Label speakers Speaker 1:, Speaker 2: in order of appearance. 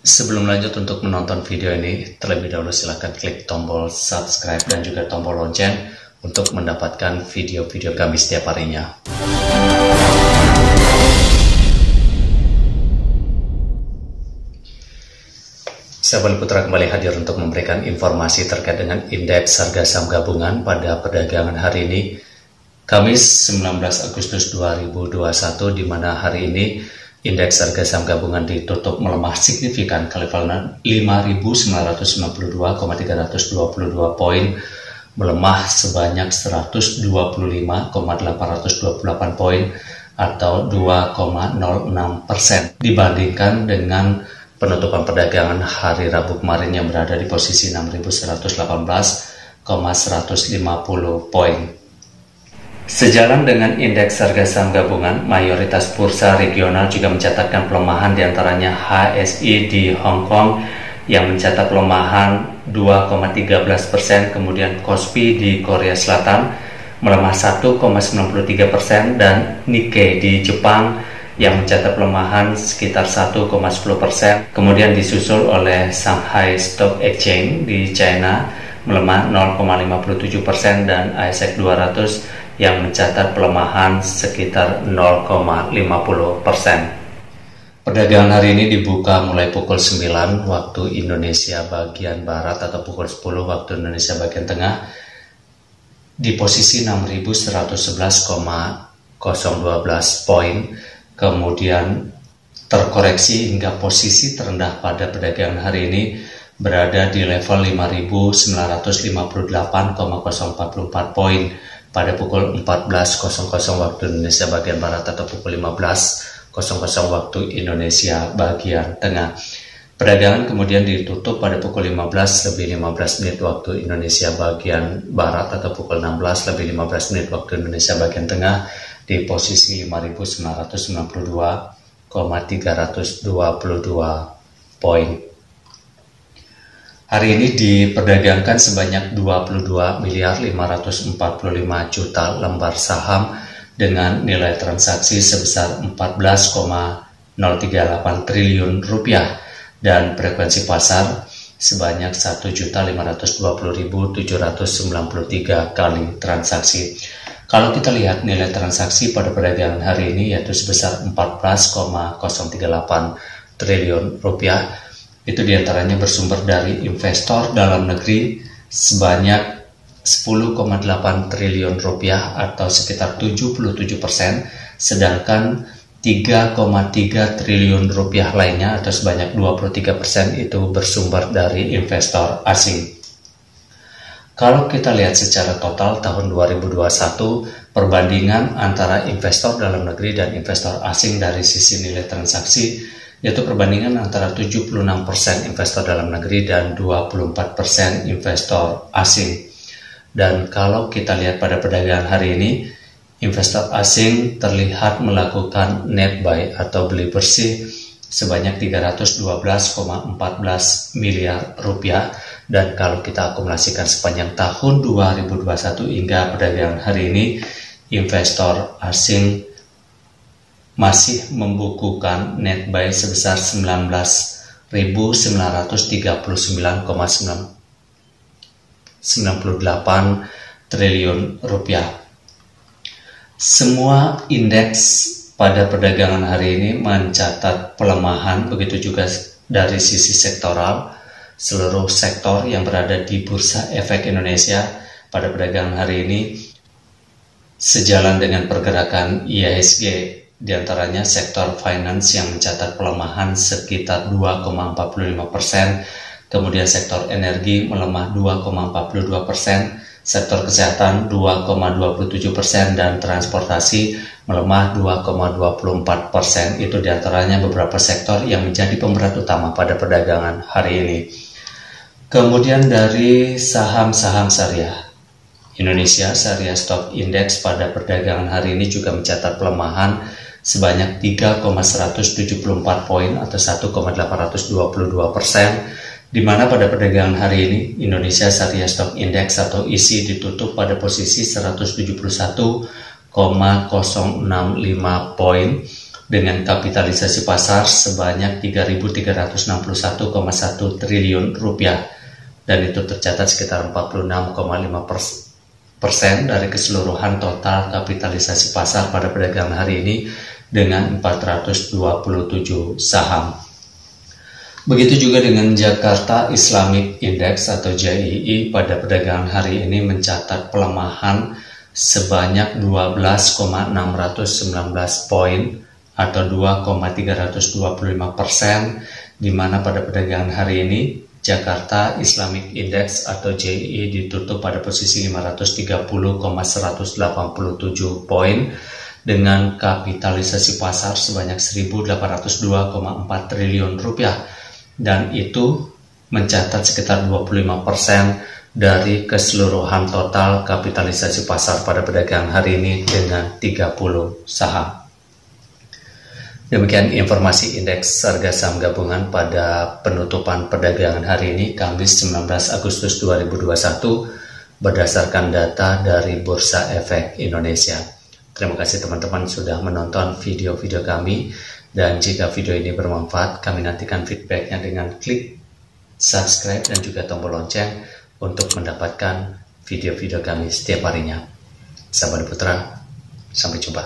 Speaker 1: Sebelum lanjut untuk menonton video ini, terlebih dahulu silakan klik tombol subscribe dan juga tombol lonceng untuk mendapatkan video-video kami setiap harinya. Saya Bali Putra kembali hadir untuk memberikan informasi terkait dengan indeks harga saham gabungan pada perdagangan hari ini, Kamis 19 Agustus 2021, di mana hari ini indeks harga saham gabungan ditutup melemah signifikan ke level 5.992,322 poin, melemah sebanyak 125,828 poin atau 2,06% dibandingkan dengan penutupan perdagangan hari Rabu kemarin yang berada di posisi 6.118,150 poin. Sejalan dengan indeks harga saham gabungan, mayoritas bursa regional juga mencatatkan pelemahan, diantaranya HSI di Hong Kong yang mencatat pelemahan 2,13%, kemudian Kospi di Korea Selatan melemah 1,93%, dan Nikkei di Jepang yang mencatat pelemahan sekitar 1,10%. Kemudian disusul oleh Shanghai Stock Exchange di China melemah 0,57%, dan ASX 200 yang mencatat pelemahan sekitar 0,50%. Perdagangan hari ini dibuka mulai pukul 9 waktu Indonesia bagian Barat atau pukul 10 waktu Indonesia bagian Tengah di posisi 6.111,012 poin, kemudian terkoreksi hingga posisi terendah pada perdagangan hari ini berada di level 5.958,044 poin pada pukul 14.00 waktu Indonesia bagian Barat atau pukul 15.00 waktu Indonesia bagian Tengah. Perdagangan kemudian ditutup pada pukul 15:15 waktu Indonesia bagian Barat atau pukul 16:15 waktu Indonesia bagian Tengah di posisi 5.992,322 poin. Hari ini diperdagangkan sebanyak 22.545 juta lembar saham dengan nilai transaksi sebesar 14,038 triliun rupiah dan frekuensi pasar sebanyak 1.520.793 kali transaksi. Kalau kita lihat nilai transaksi pada perdagangan hari ini yaitu sebesar 14,038 triliun rupiah. Itu diantaranya bersumber dari investor dalam negeri sebanyak 10,8 triliun rupiah atau sekitar 77%, sedangkan 3,3 triliun rupiah lainnya atau sebanyak 23% itu bersumber dari investor asing. Kalau kita lihat secara total tahun 2021, perbandingan antara investor dalam negeri dan investor asing dari sisi nilai transaksi yaitu perbandingan antara 76% investor dalam negeri dan 24% investor asing. Dan kalau kita lihat pada perdagangan hari ini, investor asing terlihat melakukan net buy atau beli bersih sebanyak 312,14 miliar rupiah, dan kalau kita akumulasikan sepanjang tahun 2021 hingga perdagangan hari ini, investor asing masih membukukan net buy sebesar 19.939,98 triliun rupiah. Semua indeks pada perdagangan hari ini mencatat pelemahan, begitu juga dari sisi sektoral. Seluruh sektor yang berada di Bursa Efek Indonesia pada perdagangan hari ini sejalan dengan pergerakan IHSG. Di antaranya sektor finance yang mencatat pelemahan sekitar 2,45%, kemudian sektor energi melemah 2,42%, sektor kesehatan 2,27%, dan transportasi melemah 2,24%. Itu di antaranya beberapa sektor yang menjadi pemberat utama pada perdagangan hari ini. Kemudian dari saham-saham syariah, Indonesia Syariah Stock Index pada perdagangan hari ini juga mencatat pelemahan sebanyak 3,174 poin atau 1,822%, di mana pada perdagangan hari ini Indonesia Syariah Stock Index atau ISI ditutup pada posisi 171,065 poin dengan kapitalisasi pasar sebanyak 3.361,1 triliun rupiah, dan itu tercatat sekitar 46,5% dari keseluruhan total kapitalisasi pasar pada perdagangan hari ini dengan 427 saham. Begitu juga dengan Jakarta Islamic Index atau JII pada perdagangan hari ini mencatat pelemahan sebanyak 12,619 poin atau 2,325%, di mana pada perdagangan hari ini Jakarta Islamic Index atau JII ditutup pada posisi 530,187 poin dengan kapitalisasi pasar sebanyak 1.802,4 triliun rupiah, dan itu mencatat sekitar 25% dari keseluruhan total kapitalisasi pasar pada perdagangan hari ini dengan 30 saham. Demikian informasi indeks harga saham gabungan pada penutupan perdagangan hari ini Kamis 19 Agustus 2021 berdasarkan data dari Bursa Efek Indonesia. Terima kasih teman-teman sudah menonton video-video kami, dan jika video ini bermanfaat, kami nantikan feedbacknya dengan klik subscribe dan juga tombol lonceng untuk mendapatkan video-video kami setiap harinya. Sahabat Putra, sampai jumpa.